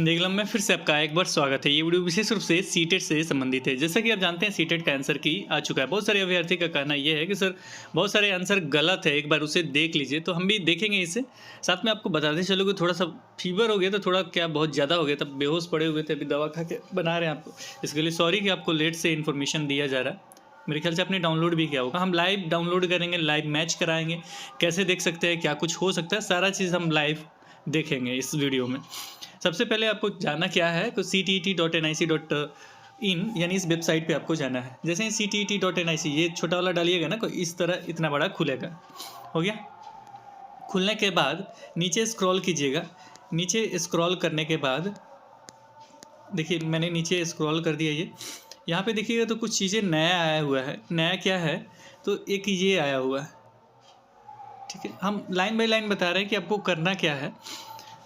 देगलम में फिर से आपका एक बार स्वागत है। ये वीडियो विशेष रूप से सीटेट से संबंधित है। जैसा कि आप जानते हैं सीटेट का आंसर की आ चुका है। बहुत सारे अभ्यर्थी का कहना यह है कि सर बहुत सारे आंसर गलत है, एक बार उसे देख लीजिए। तो हम भी देखेंगे इसे, साथ में आपको बताते चलोगे। थोड़ा सा फीवर हो गया तो थोड़ा क्या बहुत ज़्यादा हो गया, तब बेहोश पड़े हुए थे, अभी दवा खा के बना रहे हैं आपको। इसके लिए सॉरी कि आपको लेट से इन्फॉर्मेशन दिया जा रहा है। मेरे ख्याल से आपने डाउनलोड भी किया होगा। हम लाइव डाउनलोड करेंगे, लाइव मैच कराएंगे, कैसे देख सकते हैं, क्या कुछ हो सकता है, सारा चीज़ हम लाइव देखेंगे इस वीडियो में। सबसे पहले आपको जाना क्या है तो ctet.nic.in यानी इस वेबसाइट पे आपको जाना है। जैसे ही ctet.nic ये छोटा वाला डालिएगा ना, तो इस तरह इतना बड़ा खुलेगा। हो गया। खुलने के बाद नीचे स्क्रॉल कीजिएगा। नीचे स्क्रॉल करने के बाद देखिए मैंने नीचे स्क्रॉल कर दिया। ये यहाँ पे देखिएगा तो कुछ चीज़ें नया आया हुआ है। नया क्या है तो एक ये आया हुआ है, ठीक है। हम लाइन बाय लाइन बता रहे हैं कि आपको करना क्या है।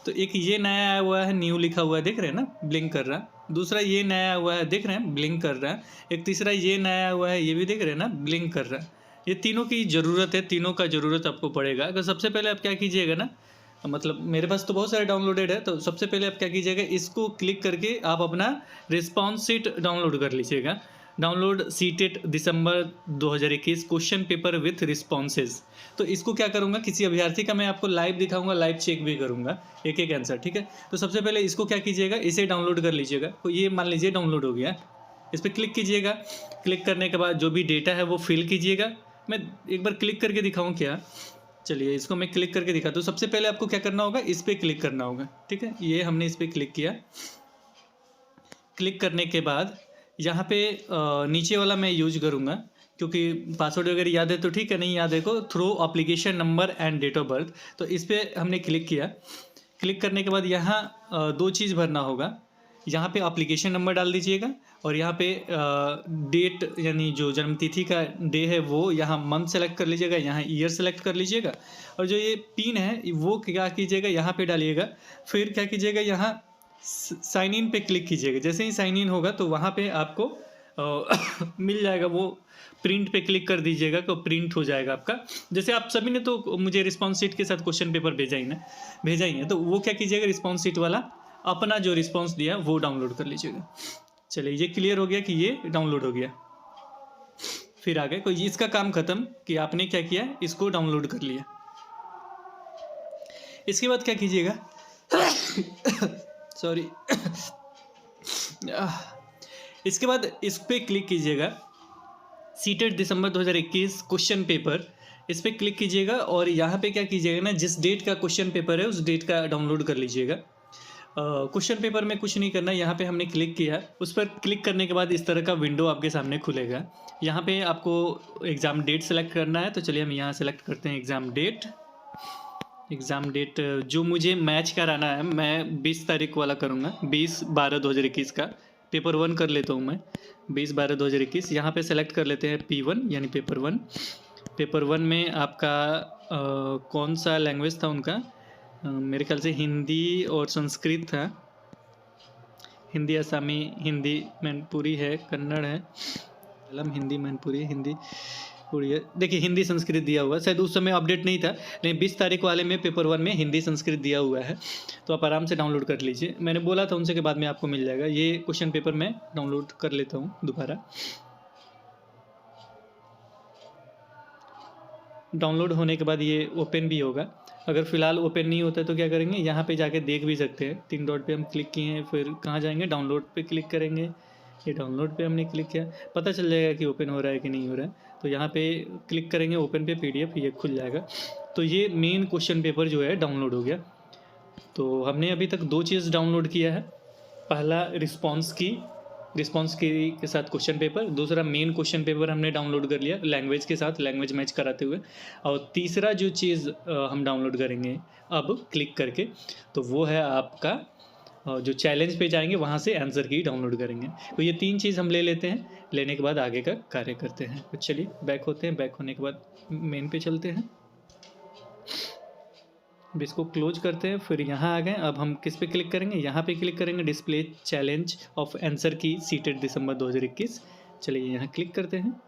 तो एक ये नया आया हुआ है, न्यू लिखा हुआ है, देख रहे हैं ना, ब्लिंक कर रहा है। दूसरा ये नया आया हुआ है, देख रहे हैं, ब्लिंक कर रहा है। एक तीसरा ये नया आया हुआ है, ये भी देख रहे हैं ना, ब्लिंक कर रहा है। ये तीनों की ज़रूरत है, तीनों का ज़रूरत आपको पड़ेगा। तो सबसे पहले आप क्या कीजिएगा ना, मतलब मेरे पास तो बहुत सारे डाउनलोडेड है, तो सबसे पहले आप क्या कीजिएगा, इसको क्लिक करके आप अपना रिस्पॉन्स शीट डाउनलोड कर लीजिएगा। Download CTET December 2021 question paper with responses. तो इसको क्या करूँगा, किसी अभ्यर्थी का मैं आपको लाइव दिखाऊंगा, लाइव चेक भी करूँगा एक एक आंसर, ठीक है। तो सबसे पहले इसको क्या कीजिएगा, इसे डाउनलोड कर लीजिएगा। तो ये मान लीजिए डाउनलोड हो गया, इस पर क्लिक कीजिएगा। क्लिक करने के बाद जो भी डेटा है वो फिल कीजिएगा। मैं एक बार क्लिक करके दिखाऊँ क्या, चलिए इसको मैं क्लिक करके दिखा। तो सबसे पहले आपको क्या करना होगा, इस पर क्लिक करना होगा, ठीक है। ये हमने इस पर क्लिक किया। क्लिक करने के बाद यहाँ पे नीचे वाला मैं यूज करूँगा, क्योंकि पासवर्ड वगैरह याद है तो ठीक है, नहीं याद है को through application number and date of birth. तो इस पर हमने क्लिक किया। क्लिक करने के बाद यहाँ दो चीज़ भरना होगा। यहाँ पे एप्लीकेशन नंबर डाल दीजिएगा, और यहाँ पे डेट यानी जो जन्मतिथि का डे है वो यहाँ मंथ सेलेक्ट कर लीजिएगा, यहाँ ईयर सेलेक्ट कर लीजिएगा। और जो ये पिन है वो क्या कीजिएगा, यहाँ पे डालिएगा। फिर क्या कीजिएगा, यहाँ साइन इन पे क्लिक कीजिएगा। जैसे ही साइन इन होगा तो वहाँ पे आपको मिल जाएगा, वो प्रिंट पे क्लिक कर दीजिएगा तो प्रिंट हो जाएगा आपका। जैसे आप सभी ने तो मुझे रिस्पॉन्स शीट के साथ क्वेश्चन पेपर भेजा ही है, तो वो क्या कीजिएगा, रिस्पॉन्स शीट वाला अपना जो रिस्पॉन्स दिया वो डाउनलोड कर लीजिएगा। चलिए ये क्लियर हो गया कि ये डाउनलोड हो गया। फिर आगे कोई इसका काम खत्म कि आपने क्या किया, इसको डाउनलोड कर लिया। इसके बाद क्या कीजिएगा सॉरी इसके बाद इस पर क्लिक कीजिएगा, सीटेट दिसंबर 2021 क्वेश्चन पेपर, इस पर क्लिक कीजिएगा। और यहाँ पे क्या कीजिएगा ना, जिस डेट का क्वेश्चन पेपर है उस डेट का डाउनलोड कर लीजिएगा। क्वेश्चन पेपर में कुछ नहीं करना, यहाँ पे हमने क्लिक किया। उस पर क्लिक करने के बाद इस तरह का विंडो आपके सामने खुलेगा। यहाँ पे आपको एग्ज़ाम डेट सेलेक्ट करना है, तो चलिए हम यहाँ सेलेक्ट करते हैं एग्ज़ाम डेट। एग्ज़ाम डेट जो मुझे मैच कराना है, मैं 20 तारीख वाला करूँगा, 20/12/2021 का पेपर 1 कर लेता हूँ मैं, 20/12/2021। यहाँ पे सेलेक्ट कर लेते हैं P1 यानी पेपर 1। पेपर 1 में आपका कौन सा लैंग्वेज था उनका, मेरे ख्याल से हिंदी और संस्कृत था। हिंदी असमी, हिंदी मैनपुरी है, कन्नड़ है, मलयालम, हिंदी मैनपुरी, हिंदी उड़िया। देखिए हिंदी संस्कृत दिया हुआ है, शायद उस समय अपडेट नहीं था, लेकिन 20 तारीख वाले में पेपर 1 में हिंदी संस्कृत दिया हुआ है। तो आप आराम से डाउनलोड कर लीजिए। मैंने बोला था उनसे के बाद में आपको मिल जाएगा। ये क्वेश्चन पेपर मैं डाउनलोड कर लेता हूँ दोबारा। डाउनलोड होने के बाद ये ओपन भी होगा। अगर फ़िलहाल ओपन नहीं होता है तो क्या करेंगे, यहाँ पे जाके देख भी सकते हैं। 3 डॉट पे हम क्लिक किए हैं, फिर कहाँ जाएंगे, डाउनलोड पे क्लिक करेंगे। ये डाउनलोड पे हमने क्लिक किया, पता चल जाएगा कि ओपन हो रहा है कि नहीं हो रहा है। तो यहाँ पे क्लिक करेंगे, ओपन पे PDF, ये खुल जाएगा। तो ये मेन क्वेश्चन पेपर जो है डाउनलोड हो गया। तो हमने अभी तक 2 चीज़ डाउनलोड किया है। पहला रिस्पॉन्स की के साथ क्वेश्चन पेपर, दूसरा मेन क्वेश्चन पेपर हमने डाउनलोड कर लिया लैंग्वेज के साथ, लैंग्वेज मैच कराते हुए। और तीसरा जो चीज़ हम डाउनलोड करेंगे अब क्लिक करके, तो वो है आपका जो चैलेंज पे जाएंगे वहाँ से आंसर की डाउनलोड करेंगे। तो ये 3 चीज़ हम ले लेते हैं, लेने के बाद आगे का कार्य करते हैं। तो चलिए बैक होते हैं, बैक होने के बाद मेन पे चलते हैं, अब इसको क्लोज करते हैं। फिर यहाँ आ गए, अब हम किस पे क्लिक करेंगे, यहाँ पे क्लिक करेंगे, डिस्प्ले चैलेंज ऑफ आंसर की सीटेट दिसंबर 2021। चलिए यहाँ क्लिक करते हैं।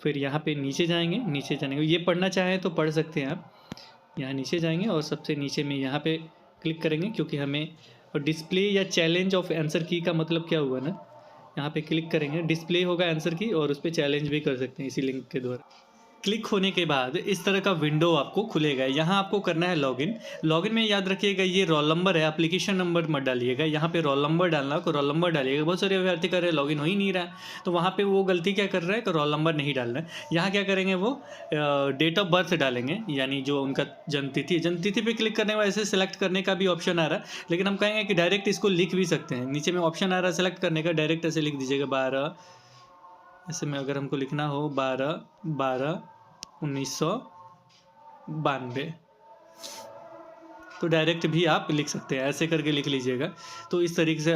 फिर यहाँ पे नीचे जाएंगे, नीचे जाने के ये पढ़ना चाहें तो पढ़ सकते हैं आप। यहाँ नीचे जाएंगे और सबसे नीचे में यहाँ पे क्लिक करेंगे, क्योंकि हमें और डिस्प्ले या चैलेंज ऑफ आंसर की का मतलब क्या हुआ ना, यहाँ पे क्लिक करेंगे, डिस्प्ले होगा आंसर की और उस पर चैलेंज भी कर सकते हैं इसी लिंक के द्वारा। क्लिक होने के बाद इस तरह का विंडो आपको खुलेगा। यहाँ आपको करना है लॉगिन। लॉगिन में याद रखिएगा ये रोल नंबर है, एप्लीकेशन नंबर मत डालिएगा, यहाँ पे रोल नंबर डालना को रोल नंबर डालिएगा। बहुत सारे अभ्यर्थी कर रहे हैं लॉगिन हो ही नहीं रहा है, तो वहाँ पे वो गलती क्या कर रहा है कि रोल नंबर नहीं डालना है। यहाँ क्या करेंगे, वो डेट ऑफ बर्थ डालेंगे, यानी जो उनका जन्मतिथि पे क्लिक करने के बाद ऐसे सेलेक्ट करने का भी ऑप्शन आ रहा है, लेकिन हम कहेंगे कि डायरेक्ट इसको लिख भी सकते हैं। नीचे में ऑप्शन आ रहा है सेलेक्ट करने का, डायरेक्ट ऐसे लिख दीजिएगा 12, ऐसे में अगर हमको लिखना हो 12/12/1992, तो डायरेक्ट भी आप लिख सकते हैं, ऐसे करके लिख लीजिएगा। तो इस तरीके से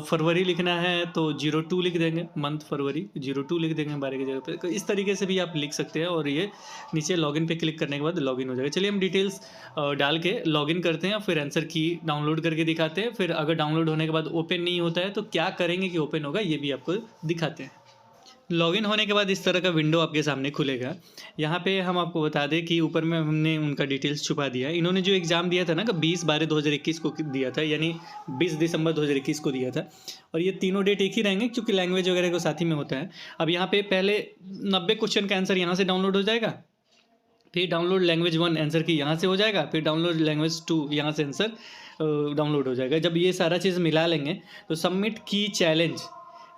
फरवरी लिखना है तो 02 लिख देंगे, मंथ फरवरी 02 लिख देंगे 12 की जगह पे। तो इस तरीके से भी आप लिख सकते हैं और ये नीचे लॉगिन पे क्लिक करने के बाद लॉगिन हो जाएगा। चलिए हम डिटेल्स डाल के लॉगिन करते हैं, फिर आंसर की डाउनलोड करके दिखाते हैं। फिर अगर डाउनलोड होने के बाद ओपन नहीं होता है तो क्या करेंगे कि ओपन होगा, ये भी आपको दिखाते हैं। लॉगिन होने के बाद इस तरह का विंडो आपके सामने खुलेगा। यहाँ पे हम आपको बता दें कि ऊपर में हमने उनका डिटेल्स छुपा दिया। इन्होंने जो एग्ज़ाम दिया था ना कि 20/12/2021 को दिया था, यानी 20 दिसंबर 2021 को दिया था, और ये तीनों डेट एक ही रहेंगे क्योंकि लैंग्वेज वगैरह को साथ ही में होता है। अब यहाँ पे पहले 90 क्वेश्चन का आंसर यहाँ से डाउनलोड हो जाएगा, फिर डाउनलोड लैंग्वेज 1 आंसर की यहाँ से हो जाएगा, फिर डाउनलोड लैंग्वेज 2 यहाँ से आंसर डाउनलोड हो जाएगा। जब ये सारा चीज़ मिला लेंगे तो सबमिट की चैलेंज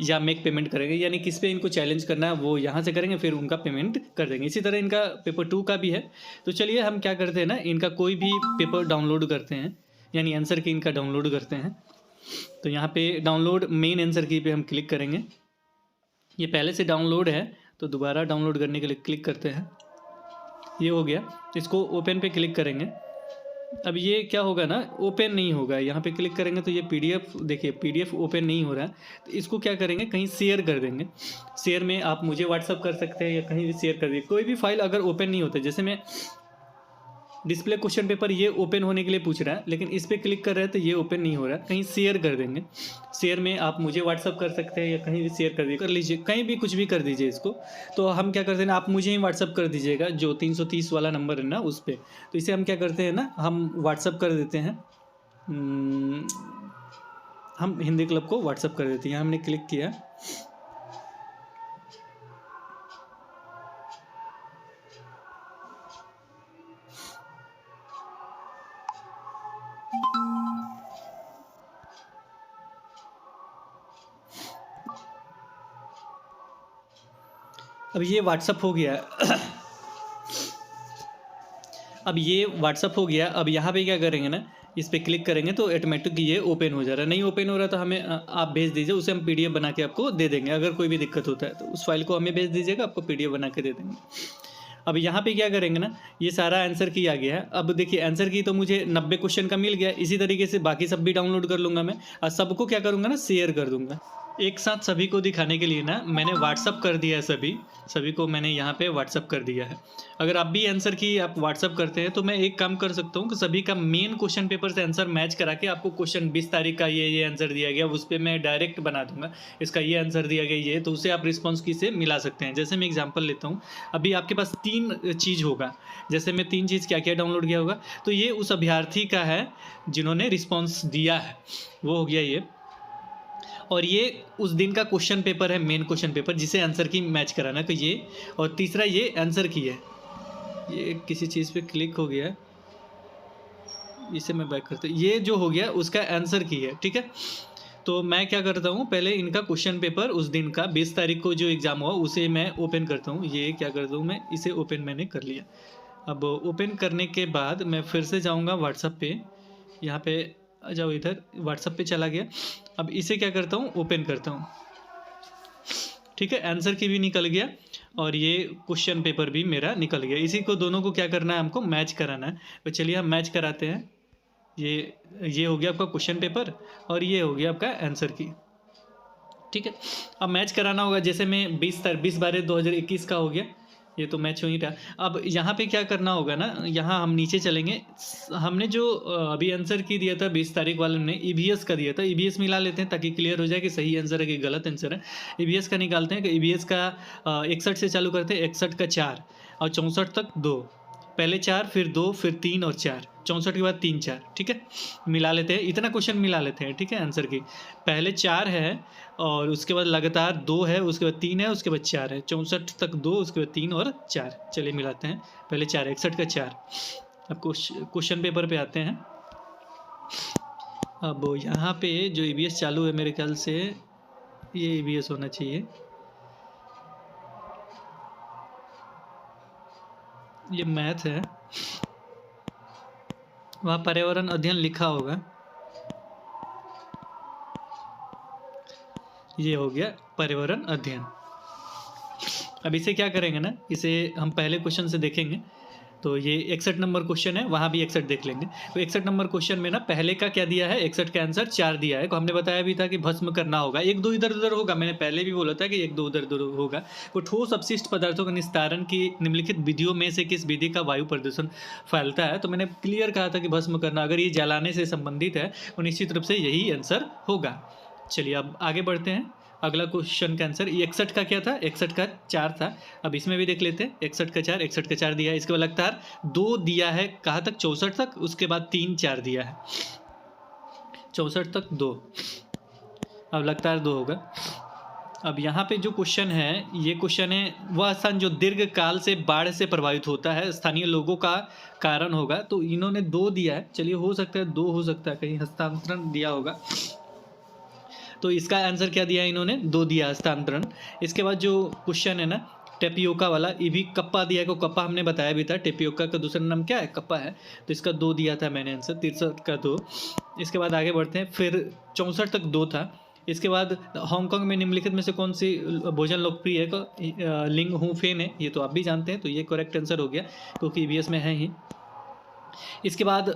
या मेक पेमेंट करेंगे, यानी किस पे इनको चैलेंज करना है वो यहाँ से करेंगे, फिर उनका पेमेंट कर देंगे। इसी तरह इनका पेपर 2 का भी है। तो चलिए हम क्या करते हैं ना, इनका कोई भी पेपर डाउनलोड करते हैं, यानी आंसर की इनका डाउनलोड करते हैं। तो यहाँ पे डाउनलोड मेन आंसर की पे हम क्लिक करेंगे। ये पहले से डाउनलोड है तो दोबारा डाउनलोड करने के लिए क्लिक करते हैं। ये हो गया, इसको ओपन पे क्लिक करेंगे। अब ये क्या होगा ना, ओपन नहीं होगा। यहाँ पे क्लिक करेंगे तो ये पीडीएफ, देखिए पीडीएफ ओपन नहीं हो रहा है। तो इसको क्या करेंगे, कहीं शेयर कर देंगे। शेयर में आप मुझे व्हाट्सअप कर सकते हैं या कहीं भी शेयर कर दीजिए। कोई भी फाइल अगर ओपन नहीं होता, जैसे मैं डिस्प्ले क्वेश्चन पेपर ये ओपन होने के लिए पूछ रहा है, लेकिन इस पर क्लिक कर रहे हैं तो ये ओपन नहीं हो रहा है, कहीं शेयर कर देंगे। शेयर में आप मुझे व्हाट्सअप कर सकते हैं या कहीं भी शेयर कर लीजिए, कहीं भी कुछ भी कर दीजिए इसको। तो हम क्या करते हैं ना, आप मुझे ही व्हाट्सअप कर दीजिएगा, जो 330 वाला नंबर है ना उस पर। तो इसे हम क्या करते हैं ना, हम व्हाट्सअप कर देते हैं, हम हिंदी क्लब को व्हाट्सअप कर देते हैं। यहाँ हमने क्लिक किया, अब ये व्हाट्सअप हो गया। अब ये व्हाट्सअप हो गया। अब यहाँ पे क्या करेंगे ना, इस पर क्लिक करेंगे तो ऑटोमेटिक ये ओपन हो जा रहा है। नहीं ओपन हो रहा तो हमें आप भेज दीजिए, उसे हम पीडीएफ बना के आपको दे देंगे। अगर कोई भी दिक्कत होता है तो उस फाइल को हमें भेज दीजिएगा, आपको पीडीएफ बना के दे देंगे। अब यहाँ पे क्या करेंगे ना, ये सारा आंसर की आ गया है। अब देखिए आंसर की तो मुझे 90 क्वेश्चन का मिल गया। इसी तरीके से बाकी सब भी डाउनलोड कर लूँगा मैं, और सबको क्या करूँगा ना, शेयर कर दूँगा। एक साथ सभी को दिखाने के लिए ना मैंने व्हाट्सअप कर दिया है, सभी को मैंने यहाँ पे व्हाट्सअप कर दिया है। अगर आप भी आंसर की आप व्हाट्सअप करते हैं तो मैं एक काम कर सकता हूँ कि सभी का मेन क्वेश्चन पेपर से आंसर मैच करा के आपको क्वेश्चन 20 तारीख का ये आंसर दिया गया, उस पर मैं डायरेक्ट बना दूंगा, इसका ये आंसर दिया गया ये, तो उसे आप रिस्पॉन्स की से मिला सकते हैं। जैसे मैं एग्जाम्पल लेता हूँ, अभी आपके पास 3 चीज़ होगा, जैसे मैं 3 चीज़ क्या क्या डाउनलोड किया होगा, तो ये उस अभ्यर्थी का है जिन्होंने रिस्पॉन्स दिया है, वो हो गया ये। और ये उस दिन का क्वेश्चन पेपर है, मेन क्वेश्चन पेपर जिसे आंसर की मैच कराना, तो ये। और तीसरा ये आंसर की है, ये किसी चीज़ पे क्लिक हो गया, इसे मैं बैक करता हूँ, ये जो हो गया उसका आंसर की है, ठीक है। तो मैं क्या करता हूँ, पहले इनका क्वेश्चन पेपर उस दिन का 20 तारीख को जो एग्ज़ाम हुआ उसे मैं ओपन करता हूँ। ये क्या करता हूँ मैं, इसे ओपन मैंने कर लिया। अब ओपन करने के बाद मैं फिर से जाऊँगा व्हाट्सअप पे, यहाँ पे आ जाओ, इधर व्हाट्सअप पे चला गया। अब इसे क्या करता हूँ, ओपन करता हूँ, ठीक है। आंसर की भी निकल गया और ये क्वेश्चन पेपर भी मेरा निकल गया। इसी को दोनों को क्या करना है, हमको मैच कराना है। तो चलिए हम मैच कराते हैं। ये हो गया आपका क्वेश्चन पेपर और ये हो गया आपका आंसर की, ठीक है। अब मैच कराना होगा, जैसे मैं 20/12/2021 का हो गया, ये तो मैच हो ही रहा। अब यहाँ पे क्या करना होगा ना, यहाँ हम नीचे चलेंगे। हमने जो अभी आंसर की दिया था 20 तारीख वाले ने, ईवीएस का दिया था, ईवीएस मिला लेते हैं ताकि क्लियर हो जाए कि सही आंसर है कि गलत आंसर है। ईवीएस का निकालते हैं कि ईवीएस का 61 से चालू करते हैं, 61 का 4 और 64 तक 2, पहले 4 फिर 2 फिर 3 और 4, 64 के बाद 3 4, ठीक है। मिला लेते हैं, इतना क्वेश्चन मिला लेते हैं, ठीक है। आंसर की पहले 4 है और उसके बाद लगातार 2 है, उसके बाद 3 है, उसके बाद 4 है, 64 तक 2, उसके बाद 3 और 4। चलिए मिलाते हैं, पहले 4 61 का 4। अब क्वेश्चन पेपर पे आते हैं। अब यहाँ पे जो EVS चालू है मेरे ख्याल से ये EVS होना चाहिए, ये मैथ है, वहाँ पर्यावरण अध्ययन लिखा होगा, ये हो गया पर्यावरण अध्ययन। अब इसे क्या करेंगे ना, इसे हम पहले क्वेश्चन से देखेंगे। तो ये 61 नंबर क्वेश्चन है, वहाँ भी 61 देख लेंगे। तो 61 नंबर क्वेश्चन में ना पहले का क्या दिया है, 61 का आंसर 4 दिया है। तो हमने बताया भी था कि भस्म करना होगा, 1 2 इधर उधर होगा, मैंने पहले भी बोला था कि 1 2 उधर उधर होगा। तो ठोस अपशिष्ट पदार्थों का निस्तारण की निम्नलिखित विधियों में से किस विधि का वायु प्रदूषण फैलता है। तो मैंने क्लियर कहा था कि भस्म करना, अगर ये जलाने से संबंधित है तो निश्चित रूप से यही आंसर होगा। चलिए अब आगे बढ़ते हैं। अगला क्वेश्चन का आंसर 61 का क्या था, 61 का 4 था। अब इसमें भी देख लेते हैं, 61 का 4, 61 का 4 दिया है, इसके बाद लगातार 2 दिया है, कहाँ तक 64 तक, उसके बाद 3 4 दिया है, 64 तक 2, अब लगातार 2 होगा। अब यहाँ पे जो क्वेश्चन है, ये क्वेश्चन है वह स्थान जो दीर्घ काल से बाढ़ से प्रभावित होता है, स्थानीय लोगों का कारण होगा। तो इन्होंने 2 दिया है, चलिए हो सकता है 2 हो सकता है, कहीं हस्तांतरण दिया होगा। तो इसका आंसर क्या दिया इन्होंने, 2 दिया हस्तांतरण। इसके बाद जो क्वेश्चन है ना टेपियोका वाला, ये भी कप्पा दिया है, को कप्पा हमने बताया भी था, टेपियोका का दूसरा नाम क्या है, कप्पा है। तो इसका 2 दिया था मैंने आंसर, 63 का 2। इसके बाद आगे बढ़ते हैं, फिर 64 तक 2 था। इसके बाद हांगकांग में निम्नलिखित में से कौन सी भोजन लोकप्रिय है, लिंग हूँ फेन है, ये तो आप भी जानते हैं, तो ये करेक्ट आंसर हो गया क्योंकि EVS में है ही। इसके बाद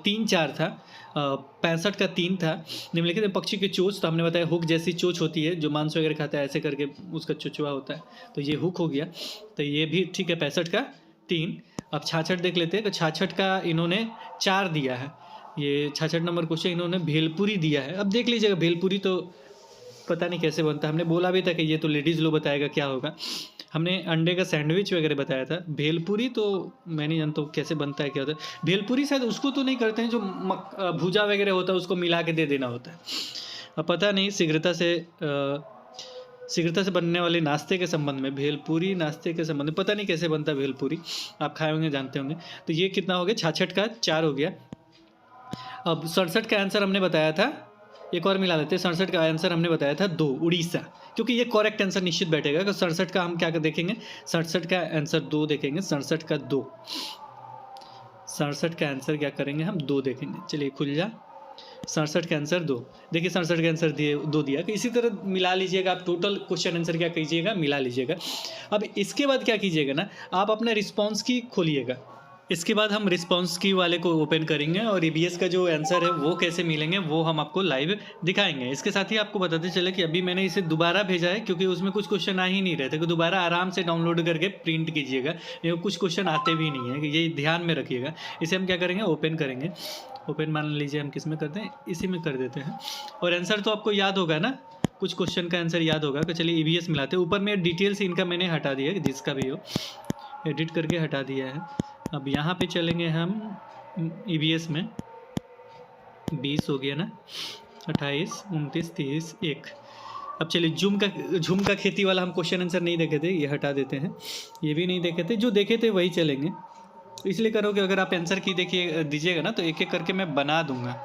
3 4 था, 65 का 3 था। निम्नलिखित में पक्षी की चोंच, तो हमने बताया हुक जैसी चोंच होती है, जो मांस वगैरह खाता है ऐसे करके उसका चुचुआ होता है, तो ये हुक हो गया। तो ये भी ठीक है, 65 का 3। अब 66 देख लेते हैं। तो 66 का इन्होंने 4 दिया है, ये 66 नंबर क्वेश्चन इन्होंने भेलपुरी दिया है। अब देख लीजिएगा, भेलपुरी तो पता नहीं कैसे बनता है, हमने बोला भी था कि ये तो लेडीज़ लोग बताएगा क्या होगा। हमने अंडे का सैंडविच वगैरह बताया था, भेलपुरी तो मैं नहीं जानता हूँ कैसे बनता है, क्या होता है भेलपुरी। शायद उसको तो नहीं करते हैं जो भुजा वगैरह होता है उसको मिला के दे देना होता है। अब पता नहीं, शीघ्रता से बनने वाले नाश्ते के संबंध में, भेलपुरी नाश्ते के संबंध में पता नहीं कैसे बनता है भेलपुरी, आप खाए होंगे जानते होंगे। तो ये कितना हो गया, 66 का 4 हो गया। अब 67 का आंसर हमने बताया था, एक और मिला लेते हैं, 67 का आंसर हमने बताया था 2, उड़ीसा, क्योंकि ये करेक्ट आंसर निश्चित बैठेगा। तो 67 का हम क्या देखेंगे, 67 का आंसर 2 देखेंगे, 67 का 2, 67 का आंसर क्या करेंगे हम, 2 देखेंगे। चलिए खुल जा, 67 का आंसर 2, देखिए 67 का आंसर 2 दिया। कि इसी तरह मिला लीजिएगा आप, टोटल क्वेश्चन आंसर क्या कीजिएगा, मिला लीजिएगा। अब इसके बाद क्या कीजिएगा ना, आप अपने रिस्पॉन्स की खोलिएगा। इसके बाद हम रिस्पॉन्स की वाले को ओपन करेंगे और EVS का जो आंसर है वो कैसे मिलेंगे वो हम आपको लाइव दिखाएंगे। इसके साथ ही आपको बताते चले कि अभी मैंने इसे दोबारा भेजा है, क्योंकि उसमें कुछ क्वेश्चन आ ही नहीं रहे थे, तो दोबारा आराम से डाउनलोड करके प्रिंट कीजिएगा, ये कुछ क्वेश्चन आते भी नहीं है, ये ध्यान में रखिएगा। इसे हम क्या करेंगे, ओपन करेंगे। ओपन मान लीजिए हम किस में करते हैं, इसी में कर देते हैं। और आंसर तो आपको याद होगा ना, कुछ क्वेश्चन का आंसर याद होगा। तो चलिए EVS मिलाते हैं। ऊपर में डिटेल्स इनका मैंने हटा दिया, जिसका भी हो एडिट करके हटा दिया है। अब यहाँ पे चलेंगे हम EVS में, 20 हो गया ना, 28 29 30 1। अब चलिए झुम का खेती वाला हम क्वेश्चन आंसर नहीं देखे थे, ये हटा देते हैं। ये भी नहीं देखे थे, जो देखे थे वही चलेंगे। इसलिए करो कि अगर आप आंसर की देखिए दीजिएगा ना तो एक एक करके मैं बना दूंगा।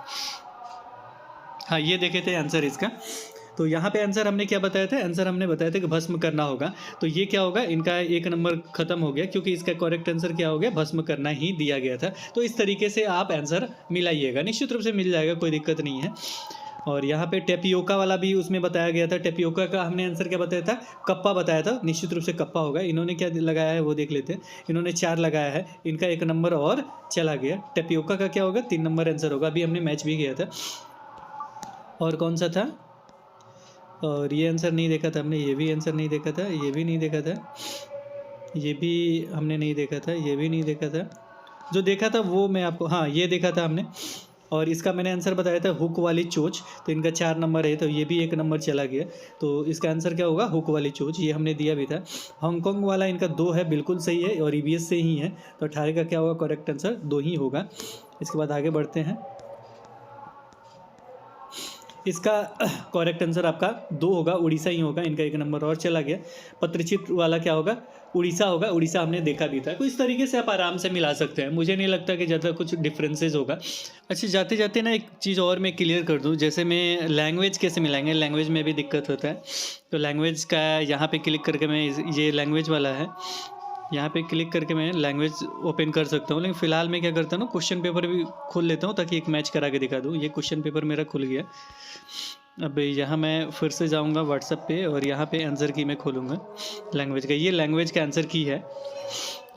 हाँ ये देखे थे आंसर इसका। तो यहाँ पे आंसर हमने क्या बताया था, आंसर हमने बताया था कि भस्म करना होगा। तो ये क्या होगा, इनका 1 नंबर खत्म हो गया, क्योंकि इसका करेक्ट आंसर क्या हो गया, भस्म करना ही दिया गया था। तो इस तरीके से आप आंसर मिलाइएगा, निश्चित रूप से मिल जाएगा, कोई दिक्कत नहीं है। और यहाँ पे टेपियोका वाला भी उसमें बताया गया था। टेपियोका का हमने आंसर क्या बताया था, कप्पा बताया था, निश्चित रूप से कप्पा होगा। इन्होंने क्या लगाया है वो देख लेते हैं। इन्होंने 4 लगाया है, इनका 1 नंबर और चला गया। टेपियोका का क्या होगा, 3 नंबर आंसर होगा। अभी हमने मैच भी किया था। और कौन सा था, और ये आंसर नहीं देखा था हमने, ये भी आंसर नहीं देखा था, ये भी नहीं देखा था, ये भी हमने नहीं देखा था, ये भी नहीं देखा था। जो देखा था वो मैं आपको, हाँ ये देखा था हमने, और इसका मैंने आंसर बताया था हुक वाली चोंच, तो इनका 4 नंबर है, तो ये भी 1 नंबर चला गया। तो इसका आंसर क्या होगा, हुक वाली चोंच, ये हमने दिया भी था। हांगकांग वाला इनका 2 है, बिल्कुल सही है और ईवीएस से ही है, तो 18 का क्या होगा, करेक्ट आंसर 2 ही होगा। इसके बाद आगे बढ़ते हैं। इसका करेक्ट आंसर आपका 2 होगा, उड़ीसा ही होगा, इनका 1 नंबर और चला गया। पत्रचित्र वाला क्या होगा, उड़ीसा होगा, उड़ीसा हमने देखा भी था। तो इस तरीके से आप आराम से मिला सकते हैं, मुझे नहीं लगता कि ज़्यादा कुछ डिफरेंसेस होगा। अच्छा, जाते जाते ना एक चीज़ और मैं क्लियर कर दूं, जैसे मैं लैंग्वेज कैसे मिलाएंगे, लैंग्वेज में भी दिक्कत होता है। तो लैंग्वेज का यहाँ पे क्लिक करके मैं, ये लैंग्वेज वाला है, यहाँ पे क्लिक करके मैं लैंग्वेज ओपन कर सकता हूँ। लेकिन फ़िलहाल मैं क्या करता हूँ ना, क्वेश्चन पेपर भी खोल लेता हूँ ताकि एक मैच करा के दिखा दूँ। ये क्वेश्चन पेपर मेरा खुल गया। अब यहाँ मैं फिर से जाऊँगा व्हाट्सएप पे और यहाँ पे आंसर की मैं खोलूँगा लैंग्वेज का। ये लैंग्वेज का आंसर की है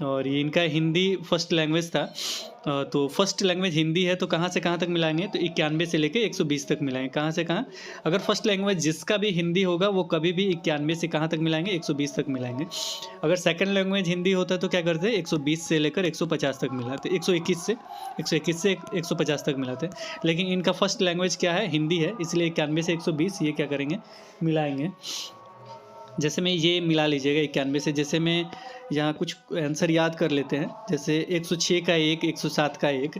और ये इनका हिंदी फर्स्ट लैंग्वेज था। तो फर्स्ट लैंग्वेज हिंदी है, तो कहाँ से कहाँ तक मिलाएंगे, तो 91 से लेके 120 तक मिलाएंगे। कहाँ से कहाँ, अगर फर्स्ट लैंग्वेज जिसका भी हिंदी होगा वो कभी भी 91 से कहाँ तक मिलाएंगे, 120 तक मिलाएंगे। अगर सेकंड लैंग्वेज हिंदी होता तो क्या करते, 120 से लेकर 150 तक मिलाते, 121 से 150 तक मिलाते। लेकिन इनका फर्स्ट लैंग्वेज क्या है, हिंदी है, इसलिए 91 से 120 ये क्या करेंगे, मिलाएंगे। जैसे मैं ये मिला लीजिएगा 91 से, जैसे मैं यहाँ कुछ आंसर याद कर लेते हैं, जैसे 106 का 1, 107 का 1,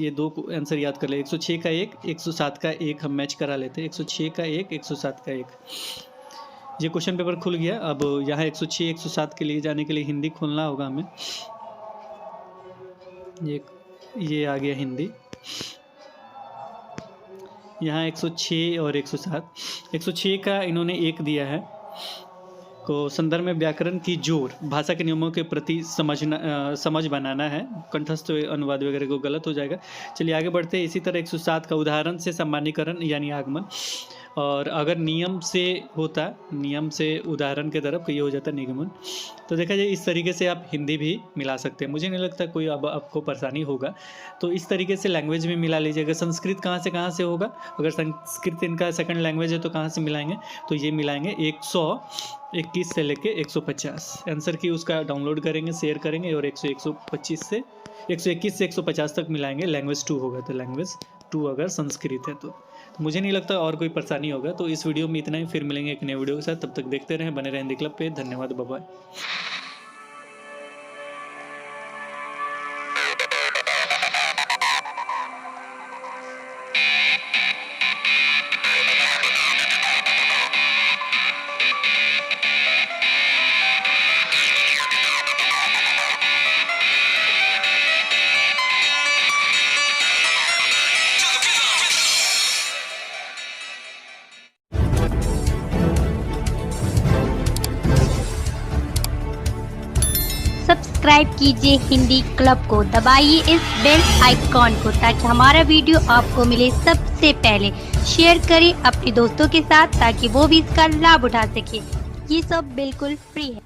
ये 2 आंसर याद कर ले। 106 का 1, 107 का 1 हम मैच करा लेते हैं। 106 का 1, 107 का 1, ये क्वेश्चन पेपर खुल गया। अब यहाँ 106, 107 के लिए जाने के लिए हिंदी खोलना होगा हमें। ये आ गया हिंदी। यहाँ 106 और 107। 106 का इन्होंने 1 दिया है को संदर्भ में व्याकरण की जोर, भाषा के नियमों के प्रति समझ बनाना है। कंठस्थ अनुवाद वगैरह को गलत हो जाएगा। चलिए आगे बढ़ते हैं। इसी तरह 107 का उदाहरण से सामान्यीकरण यानी आगमन, और अगर नियम से होता, नियम से उदाहरण के तरफ, ये हो जाता निगमन। तो देखा जाए इस तरीके से आप हिंदी भी मिला सकते हैं, मुझे नहीं लगता कोई अब आपको परेशानी होगा। तो इस तरीके से लैंग्वेज भी मिला लीजिएगा। संस्कृत कहाँ से होगा, अगर संस्कृत इनका सेकंड लैंग्वेज है तो कहाँ से मिलाएंगे, तो ये मिलाएंगे 121 से लेके 150। आंसर की उसका डाउनलोड करेंगे, शेयर करेंगे और 121 से 150 तक मिलाएंगे। लैंग्वेज 2 होगा, तो लैंग्वेज 2 अगर संस्कृत है तो मुझे नहीं लगता और कोई परेशानी होगा। तो इस वीडियो में इतना ही, फिर मिलेंगे एक नए वीडियो के साथ। तब तक देखते रहें, बने रहें हिंदी क्लब पे। धन्यवाद, बाय बाय। सब्सक्राइब कीजिए हिंदी क्लब को, दबाइए इस बेल आइकॉन को ताकि हमारा वीडियो आपको मिले सबसे पहले। शेयर करें अपने दोस्तों के साथ ताकि वो भी इसका लाभ उठा सके। ये सब बिल्कुल फ्री है।